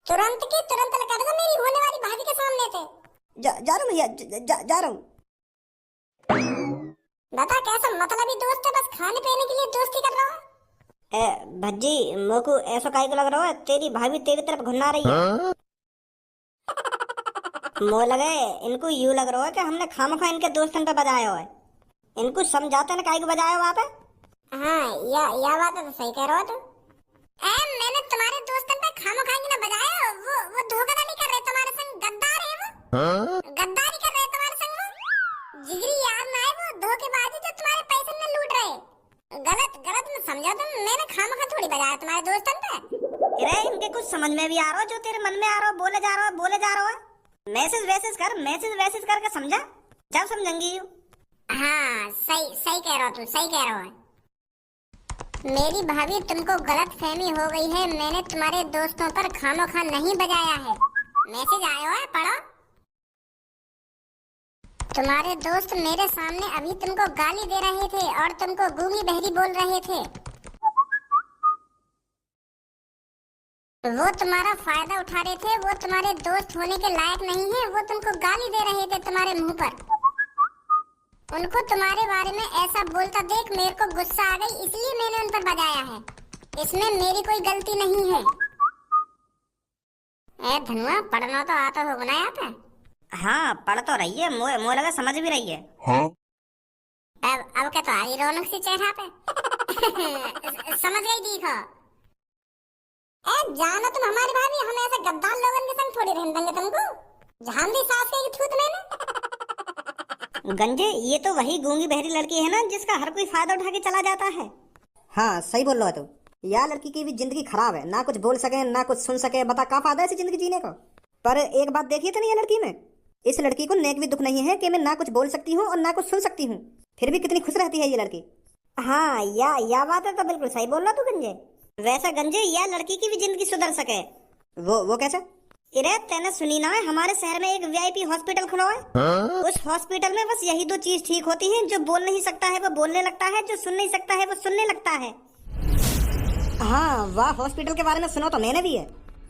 तुरंत की तुरंत लगा दो मेरी होने वाली भाभी के सामने से। जा रहा हूँ भैया, जा रहा हूँ। बता कैसा मतलबी दोस्त है, बस खाने पीने के लिए दोस्ती कर रहा है। भज्जी मोको ऐसा काहे को लग रहा है, तेरी भाभी तेरी तरफ घुन्ना रही है। मो लगे इनको यूं लग रहा है कि हमने खामखा इनके दोस्तन पे बजाया है। इनको समझाते ना काहे को बजाया वहाँ पे। हाँ या बात है, तो सही कह रहा हो तुम। मैंने तुम्हारे दोस्तन पे खामखा ना बजाया, वो धोखाधड़ी कर रहे तुम्हारे संग, गद्दार है वो। गद्दारी कर रहे तुम्हारे संग वो। जिगरी यार ना है वो, धोखेबाजी जो तुम्हारे पैसे में लूट रहे। गलत मत समझो तुम, मैंने खामखा थोड़ी बजाया तुम्हारे दोस्तन पे। अरे इनके कुछ समझ में भी आ रहा हो, जो तेरे मन में आ रहा हो बोले जा रहा हो। मैसेज वैसेज करके समझा, जब समझेंगी यू। हाँ सही कह रहा हो तुम, सही कह रहा हो। मेरी भाभी तुमको गलत फहमी हो गई है, मैंने तुम्हारे दोस्तों पर खामोखा नहीं बजाया है। मैसेज आया है, पढ़ो। तुम्हारे दोस्त मेरे सामने अभी तुमको गाली दे रहे थे और तुमको गूंगी बहरी बोल रहे थे। वो तुम्हारा फायदा उठा रहे थे, वो तुम्हारे दोस्त होने के लायक नहीं है, वो तुमको गाली दे रहे थे तुम्हारे मुंह पर। उनको तुम्हारे बारे में ऐसा बोलता देख मेरे को गुस्सा आ गई, इसलिए मैंने उन पर बजाया है। इसमें मेरी कोई गलती नहीं है। धनुआ पढ़ना तो आता होगा ना यहाँ पे। हाँ पढ़ तो रही है, मुँह लगा समझ भी रही है। हाँ? अब क्या तो आई रौनक सी चेहरा पे। समझ गई देखो। जानो तुम हमारी भाभी, हम ऐसे गद्दार लोगों के संग थोड़ी रहने देंगे तुमको। झाम दी सास के थूत मैंने। गंजे ये तो वही गूंगी बहरी लड़की है ना, जिसका हर कोई फायदा उठा के चला जाता है। हाँ सही बोल रहा है तू। यार लड़की की भी जिंदगी खराब है, ना कुछ बोल सके ना कुछ सुन सके, बता क्या फायदा है ऐसी जिंदगी जीने को। पर एक बात देखिए तो नहीं है लड़की में, इस लड़की को नेक भी दुख नहीं है कि मैं ना कुछ बोल सकती हूँ और ना कुछ सुन सकती हूँ, फिर भी कितनी खुश रहती है ये लड़की। हाँ या बात है तो बिल्कुल सही बोल रहा तू गंजे। वैसा गंजे यह लड़की की भी जिंदगी सुधर सके। वो कैसे? अरे तेने सुनी ना है, हमारे शहर में एक वीआईपी हॉस्पिटल खुला है। उस हॉस्पिटल में बस यही दो चीज ठीक होती है, जो बोल नहीं सकता है वो बोलने लगता है, जो सुन नहीं सकता है वो सुनने लगता है। हाँ वाह हॉस्पिटल के बारे में सुना तो मैंने भी है,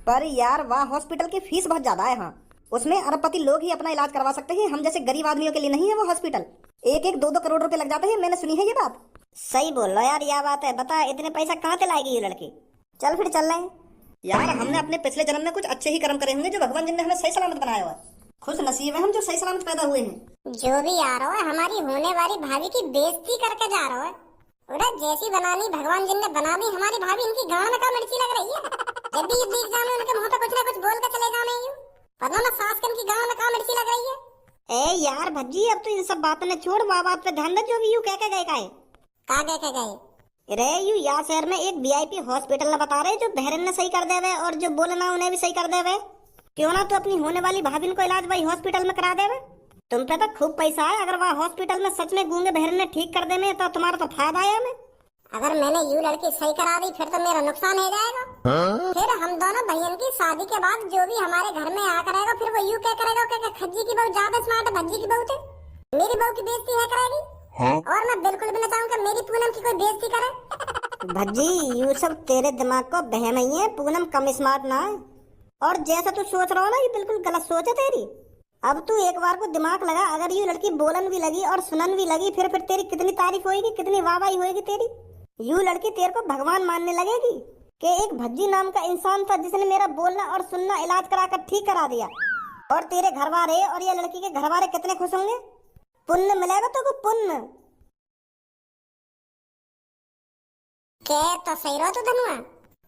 पर यार वाह हॉस्पिटल की फीस बहुत ज्यादा है। हाँ उसमें अरबपति लोग ही अपना इलाज करवा सकते हैं, हम जैसे गरीब आदमियों के लिए नहीं है वो हॉस्पिटल। एक दो करोड़ रुपए लग जाते हैं, मैंने सुनी है ये बात। सही बोल रहा यार, यह बात है। बता इतने पैसा कहाँ से लाएगी ये लड़की। चल फिर चल रहे हैं यार, हमने अपने पिछले जन्म में कुछ अच्छे ही कर्म करे होंगे, जो भगवान जी ने हमें सही सलामत बनाया हुआ है। खुश नसीब है हम जो सही सलामत पैदा हुए हैं। जो भी आ रहा है हमारी होने वाली भाभी की बेइज्जती करके जा रहा है। उधर जैसी बनानी भगवान जी ने बना दी हमारी भाभी, इनकी गांव में का मिर्ची लग रही है। जब भी ये दिख जाने उनके मुंह पे कुछ ना कुछ बोल के चले जाने यूं, पता ना सास के इनकी गांव में का मिर्ची लग रही है। ए यार भज्जी अब तो इन सब बातों ने छोड़, बात पे ध्यान दे। जो भी यूं कह के गए का गए रे यू यार शहर में एक वीआईपी हॉस्पिटल बता रहे, जो बहरन ने सही कर देवे और जो बोलना उन्हें भी सही कर देवे। क्यों ना तो अपनी होने वाली भाभी को इलाज वही हॉस्पिटल में करा देवे। तुम पे तो खूब पैसा है, अगर वह हॉस्पिटल में सच में गूंगे बहरन ने ठीक कर दे में तो तुम्हारा तो फायदा है हमें। अगर मैंने यू लड़की सही करा दी फिर तो मेरा नुकसान हो जाएगा। फिर हम दोनों भैया की शादी के बाद जो भी हमारे घर में आ करेगा फिर वो यू क्या करेगा कि खज्जी की बहू ज्यादा स्मार्ट है, भज्जी की बहू थे मेरी बहू की बेइज्जती है करेगी। और मैं बिल्कुल भी नहीं चाहूंगा मेरी पूनम की कोई बेइज्जती करे। भज्जी यू सब तेरे दिमाग को बहम ही है, पूनम कम स्मार्ट ना है। और जैसा तू सोच रहा हो ना ये बिल्कुल गलत सोच है तेरी। अब तू एक बार को दिमाग लगा, अगर ये लड़की बोलन भी लगी और सुनन भी लगी फिर तेरी कितनी तारीफ होगी, कितनी वाहवाही होगी तेरी। यू लड़की तेरे को भगवान मानने लगेगी कि एक भज्जी नाम का इंसान था जिसने मेरा बोलना और सुनना इलाज कराकर ठीक करा दिया। और तेरे घर वाले और ये लड़की के घर वाले कितने खुश होंगे, पुण्य मिलेगा तो पुण्य। के तो सही रहो तू धनुआ,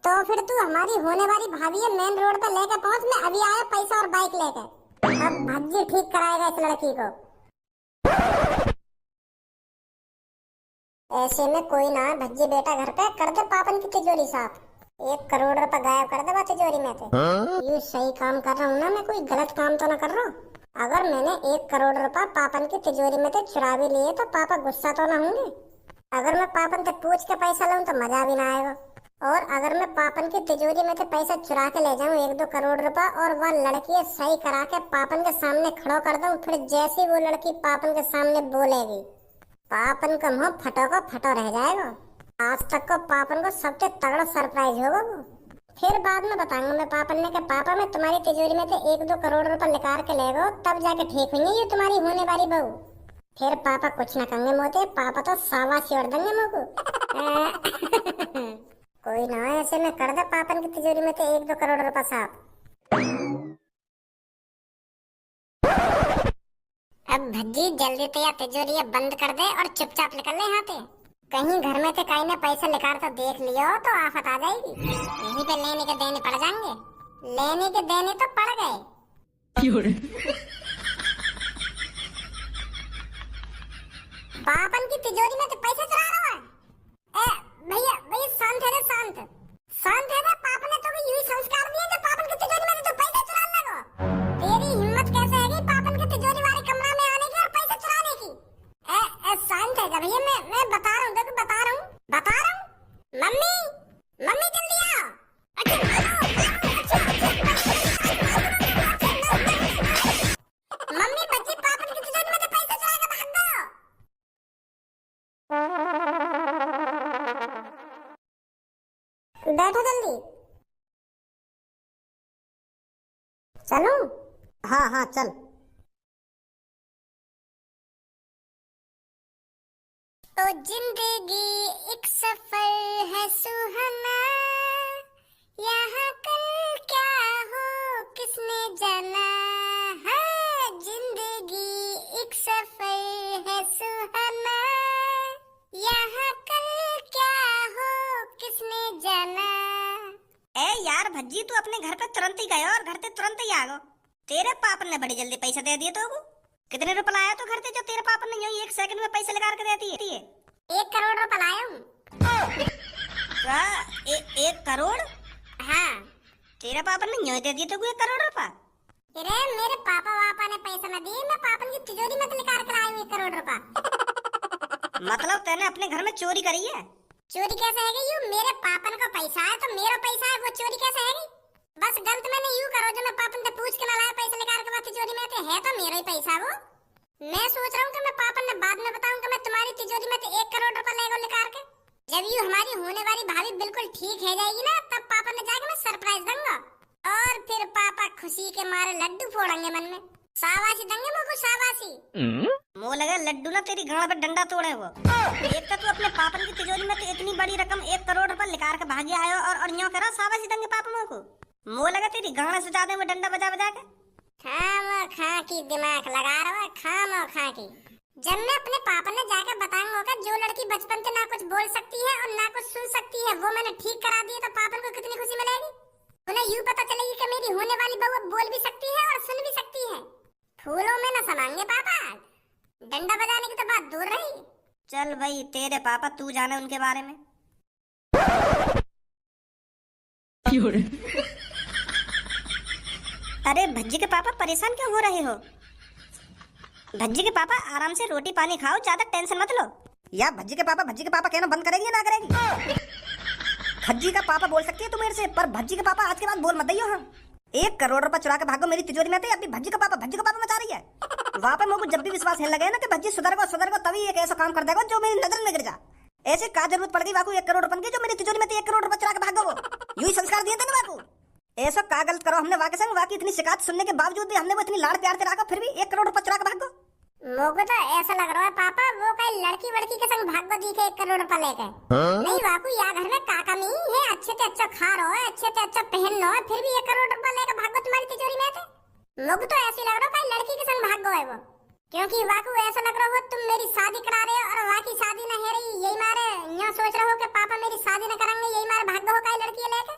तो फिर तू हमारी होने वाली भाभी है मेन रोड पे लेकर पहुंच, मैं अभी आया पैसा और बाइक लेकर। अब भज्जी ठीक कराएगा इस लड़की को। ऐसे में कोई ना भज्जी बेटा घर पे कर दे पापन की तिजोरी साफ, 1 करोड़ रुपए गायब कर दे तिजोरी में से। ये सही काम कर रहा हूँ ना, मैं कोई गलत काम तो ना कर रहा हूँ। अगर मैंने 1 करोड़ रुपए पापन की तिजोरी में से चुरा भी लिए तो पापा गुस्सा तो ना होंगे। अगर मैं पापन से पूछ के पैसा लूं तो मजा भी ना आएगा। और अगर मैं पापन की तिजोरी में से पैसा चुरा के ले जाऊं 1-2 करोड़ रुपए और वह लड़की सही करा के पापन के सामने खड़ो कर दूं, फिर जैसी वो लड़की पापन के सामने बोलेगी पापन का मुंह फटो को फटो रह जाएगा। आज तक को पापन को सबसे तगड़ा सरप्राइज होगा वो। फिर बाद में बताऊंगा मैं पापन ने कि पापा मैं तुम्हारी तिजोरी में से 1-2 करोड़ रुपए निकाल के ले गो, तब जाके ठीक हुई ये तुम्हारी होने वाली बहू। फिर पापा कुछ ना कहेंगे मोते, पापा तो शाबाशी और देंगे मोको। कोई ना, ऐसे में कर दे पापन की तिजोरी में से 1-2 करोड़ रुपए साफ। अब भज्जी जल्दी से या तिजोरी बंद कर दे और चुपचाप निकल ले यहाँ से। कहीं घर में से कहीं ने पैसा निकाल तो देख लियो तो आफत आ जाएगी। यहीं पे लेने के देने पड़ जाएंगे। लेने के देने तो पड़ गए। पापन की तिजोरी में तो पैसे चुरा रहा है। भैया भैया शांत है रे, शांत शांत है रे। पापन ने तो यूं ही संस्कार दिए जो पापन की तिजोरी में तो पैसे चुराने लगो। तेरी हिम्मत कैसे है पापन की तिजोरी वाले कमरा में आने की और पैसे चुराने की? शांत है भैया, मैं बता रहा हूँ, देखो बता रहा हूँ। मम्मी मम्मी जल्दी आओ। मम्मी बच्ची पापन की तिजोरी में से पैसे चुरा के भाग गए। बैठो जल्दी। चलो। हाँ हाँ चल। तो जिंदगी एक सफर है सुहाना, यहाँ कल क्या हो किसने जाना है। जिंदगी एक सफर है सुहाना, यहाँ कल क्या हो किसने जाना। ए यार भज्जी, तू अपने घर पे तुरंत ही गए और घर से तुरंत ही आ गो। तेरे पापन ने बड़ी जल्दी पैसा दे दिए तो कितने रुपए लाया तो घर से जो तेरे पापन ने यूं 1 सेकंड में पैसे लगा के देती है? 1 करोड़ रुपए लाया हूँ। 1 करोड़? हाँ। तेरे पापन ने यूं दे दिए तो 1 करोड़ रुपए? अरे मेरे पापा वापा ने पैसा न दिए, मैं पापन की तिजोरी में निकाल कर आई हूँ 1 करोड़ रुपए। मतलब तैने अपने घर में चोरी करी है? चोरी कैसे है यूं? मेरे पापन का पैसा है तो मेरा पैसा है, वो चोरी कैसे है? बस गलत मैंने यूं करो जो मैं पापन से पूछ के ना लाया पैसे निकाल के तिजोरी में है तो मेरा ही पैसा वो। मैं सोच रहा हूँ कि मैं पापन ने बाद में बताऊंगा मैं तुम्हारी तिजोरी में 1 करोड़ रुपए ले गो निकाल के। जब यूं हमारी होने वाली भाभी बिल्कुल ठीक है जाएगी ना, तब पापन ने जाके मैं सरप्राइज दूंगा और फिर पापा खुशी के मारे लड्डू फोड़ेंगे मन में। शाबाशी देंगे मुझको, शाबाशी। मुंह लगे लड्डू ना तेरी गाड़ पे डंडा तोड़े वो। एक तो तू अपने पापन की तिजोरी में तो इतनी बड़ी रकम 1 करोड़ रुपए निकाल के भागी आयो और यूं करा शाबाशी देंगे पापा को। मुंह लगा तेरी गाड़ से ज्यादा में डंडा बजा बजा के। खा की दिमाग लगा रहा है, खा की। जब मैं अपने पापा ने जाकर बताऊंगा जो लड़की बचपन से ना कुछ बोल सकती है और ना कुछ सुन सकती है वो मैंने ठीक करा दिया, तो पापा को कितनी खुशी मिलेगी। उन्हें यूं पता चलेगी कि मेरी होने वाली बहू बोल भी सकती है और सुन भी सकती है। फूलों में न समाएंगे पापा, डंडा बजाने की तो बात दूर रही। चल भाई तेरे पापा, तू जाने उनके बारे में। अरे भज्जी के पापा परेशान क्यों हो रहे हो? भज्जी के पापा आराम से रोटी पानी खाओ, ज्यादा टेंशन मत लो। यार भज्जी के पापा कहना बंद करेगी या ना करेगी? भज्जी का पापा बोल सकती है तू मेरे से, पर भज्जी के पापा आज के बाद बोल मत दियो। हाँ 1 करोड़ रुपए चुरा के भागो मेरी तिजोरी में थे, अभी भज्जी का पापा मचा रही है। वहाँ पर मुझे जब भी विश्वास है लगे ना कि भज्जी सुधर गो तभी एक ऐसा काम कर देगा जो मेरी नजर में गिर जा। ऐसे का जरूरत पड़ गई वाकू 1 करोड़ रुपए की जो मेरी तिजोरी में थे 1 करोड़ रुपए चुरा के भागो। वो यूं संस्कार दिए थे ना वाकू। ऐसा का गलत करो हमने वाके संग, वाकी इतनी शिकायत सुनने के बावजूद भी हमने वो इतनी लाड़ प्यार से रखा, फिर भी 1 करोड़ रुपए चुरा के भागो। मुझे तो ऐसा लग रहा है पापा वो कहीं लड़की वड़की के संग भागो दिखे 1 करोड़ रुपए लेके। नहीं वाकू यहाँ घर में काका में ही है, अच्छे से अच्छा खा रहो है, अच्छे से अच्छा पहन लो है, फिर भी 1 करोड़ रुपए लेके भागो तुम्हारी तिजोरी में थे। मुझे तो ऐसी लग रहा है कहीं लड़की के संग भागो है वो, क्योंकि वाकू ऐसा लग रहा हो तुम मेरी शादी करा रहे हो और वाकी शादी न है रही, यही मारे यहाँ सोच रहे हो कि पापा मेरी शादी न करेंगे, यही मारे भागो हो कहीं लड़की लेके।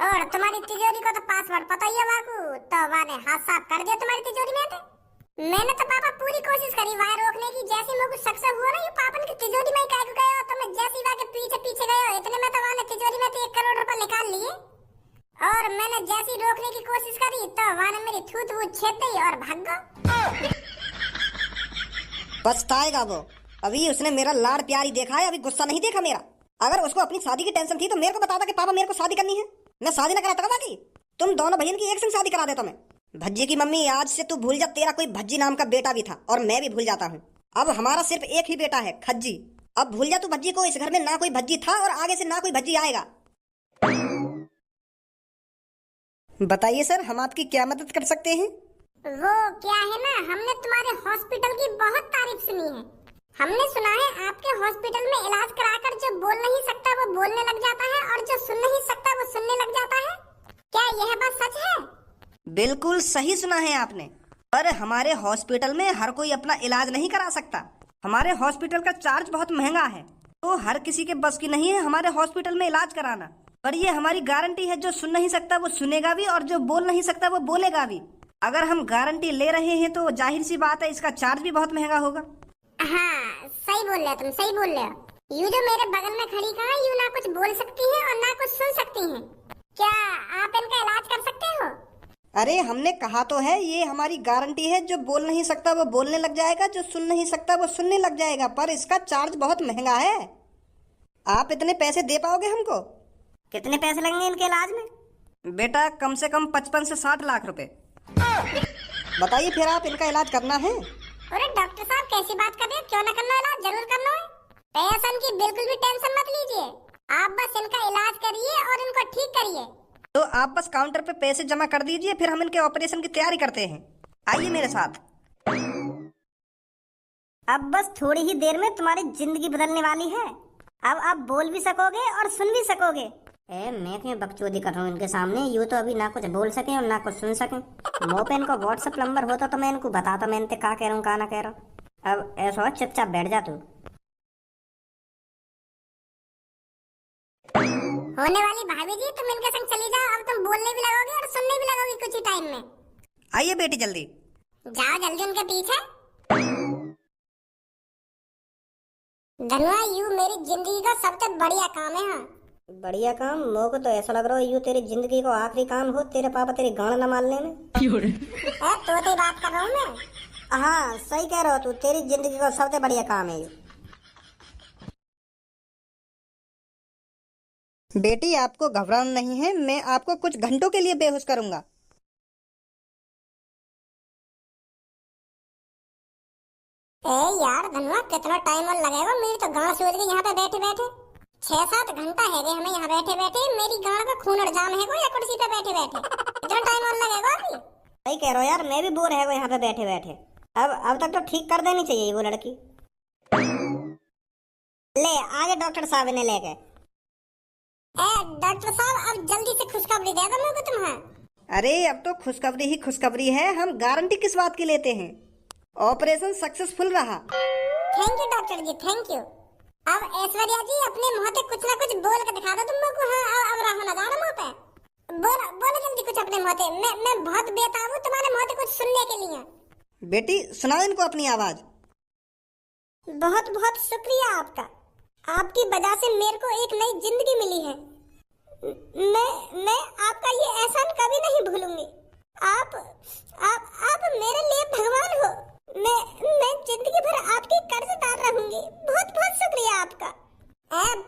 और तुम्हारी तिजोरी को तो पासवर्ड पता ही है वाकू, तो वाने हाथ साफ कर दिया तुम्हारी तिजोरी में थे। मैंने तो पापा पूरी कोशिश करी वहाँ रोकने की, जैसे मुझे शक हुआ ना ये पापन की तिजोरी में काहे को गए हो, तो मैं जैसे ही के पीछे पीछे गए हो इतने में तो वहाँ तिजोरी में 1 करोड़ रुपए निकाल लिए। और मैंने जैसे ही रोकने की कोशिश करी तो वहाँ मेरी थूत वूत छेद दी और भाग गो। पछताएगा वो, अभी उसने मेरा लाड़ प्यार ही देखा है, अभी गुस्सा नहीं देखा मेरा। अगर उसको अपनी शादी की टेंशन थी तो मेरे को बता था कि पापा मेरे को शादी करनी है, मैं शादी ना कराता बाकी तुम दोनों बहन की एक संग शादी करा देता मैं। भज्जी की मम्मी आज से तू भूल जा, तेरा कोई भज्जी नाम का बेटा भी था और मैं भी भूल जाता हूँ। अब हमारा सिर्फ एक ही बेटा है खज्जी, अब भूल जा तू भज्जी को, इस घर में ना कोई भज्जी था और आगे से ना कोई भज्जी आएगा। बताइए सर, हम आपकी क्या मदद कर सकते हैं? वो क्या है ना, हमने तुम्हारे हॉस्पिटल की बहुत तारीफ सुनी है। हमने सुना है आपके हॉस्पिटल में इलाज कराकर जो बोल नहीं सकता वो बोलने लग जाता है और जो सुन नहीं सकता वो सुनने लग जाता है। क्या यह बात सच है? बिल्कुल सही सुना है आपने। पर हमारे हॉस्पिटल में हर कोई अपना इलाज नहीं करा सकता। हमारे हॉस्पिटल का चार्ज बहुत महंगा है, तो हर किसी के बस की नहीं है हमारे हॉस्पिटल में इलाज कराना। पर ये हमारी गारंटी है, जो सुन नहीं सकता वो सुनेगा भी और जो बोल नहीं सकता वो बोलेगा भी। अगर हम गारंटी ले रहे हैं तो जाहिर सी बात है इसका चार्ज भी बहुत महंगा होगा। हाँ, सही बोल रहे हो तुम, सही बोल रहे हो। यू जो मेरे बगल में खड़ी कहाँ, यू ना कुछ बोल सकती है और ना कुछ सुन सकती है। क्या आप इनका इलाज कर सकते हो? अरे हमने कहा तो है, ये हमारी गारंटी है। जो बोल नहीं सकता वो बोलने लग जाएगा, जो सुन नहीं सकता वो सुनने लग जाएगा। पर इसका चार्ज बहुत महंगा है। आप इतने पैसे दे पाओगे हमको? कितने पैसे लगेंगे इनके इलाज में? बेटा कम से कम 55 से 60 लाख रुपए। बताइए फिर, आप इनका इलाज करना है? अरे डॉक्टर साहब, कैसी बात कर रहे हो? क्यों ना करना इलाज, जरूर करना है। पैसन की बिल्कुल भी टेंशन मत लीजिए, आप बस इनका इलाज करिए और इनको ठीक करिए। तो आप बस काउंटर पे पैसे जमा कर दीजिए, फिर हम इनके ऑपरेशन की तैयारी करते हैं। आइए मेरे साथ। अब बस थोड़ी ही देर में तुम्हारी जिंदगी बदलने वाली है। अब आप बोल भी सकोगे और सुन भी सकोगे। मैं क्यों बकचोदी कर रहा हूँ इनके सामने? यूँ तो अभी ना कुछ बोल सके और ना कुछ सुन सके। मुँह पे इनको व्हाट्सएप नंबर होता तो मैं इनको बताता मैं इनते का कह रहा हूँ का ना कह रहा हूँ। अब ऐसा हो, चुपचाप बैठ जा तू। होने वाली भाभी जी, तुम इनके संग चली जाओ। अब तुम बोलने भी लगोगे और सुनने भी लगोगे कुछ ही टाइम में। आइए बेटी जल्दी। जाओ जल्दी उनके पीछे। धनुआ, यू मेरी जिंदगी का सबसे बढ़िया काम है। हाँ, बढ़िया काम? मोह को तो ऐसा लग रहा है यूँ तेरी जिंदगी को आखिरी काम हो, तेरे पापा तेरी गांड न मारने में। तो बात कर रहा हूँ मैं। हाँ सही कह रहा हो तू, तेरी जिंदगी का सबसे बढ़िया काम है ये। बेटी आपको घबराना नहीं है, मैं आपको कुछ घंटों के लिए बेहोश करूंगा। यार धनुआ, कितना टाइम और लगेगा? मेरी तो गांड सूझ गई यहाँ पे बैठे बैठे। 6-7 घंटा है गए हमें यहाँ बैठे बैठे। मेरी गांड का खून और जाम है या कुर्सी पे बैठे बैठे? इतना टाइम और लगेगा अभी? सही कह रहे हो यार, मैं भी बोर है यहाँ पे बैठे बैठे। अब तक तो ठीक कर देनी चाहिए वो लड़की। ले आगे डॉक्टर साहब ने लेके। डॉक्टर साहब, अब जल्दी से खुशखबरी दे दो मेरे को तुम्हें। अरे अब तो खुशखबरी ही खुशखबरी है, हम गारंटी किस बात की लेते हैं। ऑपरेशन सक्सेसफुल रहा। Thank you doctor ji, thank you. अब ऐश्वर्या जी, अपने मुंह पे कुछ ना कुछ बोल के दिखा दो तुम लोग को। हाँ, अब रहा नजारा मुंह पे। बोलो बोलो जल्दी कुछ अपने मुंह पे। मैं बहुत बेताब हूँ तुम्हारे मुंह पे कुछ सुनने के लिए। बेटी सुनाओ इनको अपनी आवाज। बहुत बहुत शुक्रिया आपका। आपकी वजह से मेरे को एक नई जिंदगी मिली है। मैं आपका ये एहसान कभी नहीं भूलूंगी। आप मेरे लिए भगवान हो। मैं जिंदगी भर आपकी कर्जदार रहूंगी। बहुत बहुत शुक्रिया आपका।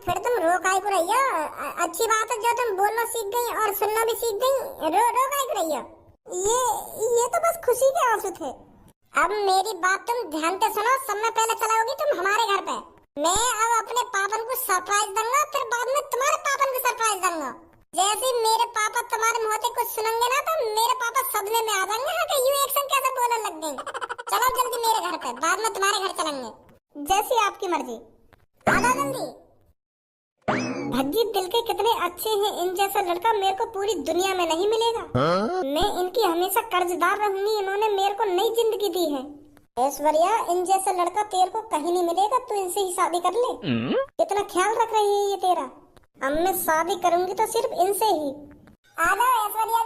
फिर तुम रो काहे को रही हो? अच्छी बात है जो तुम बोलना सीख गई और सुनना भी सीख गई। रो काहे को रही हो? ये तो बस खुशी के आंसू थे। अब मेरी बात तुम ध्यान से सुनो। समय पहले चलाओगी तुम हमारे घर पे। मैं अब अपने पापन को सरप्राइज दूंगा, फिर बाद में तुम्हारे पापन को सरप्राइज दूंगा। जैसे मेरे पापा तुम्हारे मुंह से कुछ सुनेंगे ना, तो मेरे पापा सदमे में आ जाएंगे। हाँ, कि यू एक्शन कैसे बोलने लग गई। चलो जल्दी मेरे घर पे, बाद में तुम्हारे घर चलेंगे। जैसी आपकी मर्जी। आ जाओ जल्दी। भज्जी दिल के कितने अच्छे हैं। इन जैसा लड़का मेरे को पूरी दुनिया में नहीं मिलेगा। मैं इनकी हमेशा कर्जदार रहूंगी। इन्होंने मेरे को नई जिंदगी दी है। ऐश्वर्या, इन जैसा लड़का तेरे को कहीं नहीं मिलेगा। तू इनसे ही शादी कर ले। कितना ख्याल रख रही है ये तेरा। अब मैं शादी करूंगी तो सिर्फ इनसे ही। आ जाओ ऐश्वर्या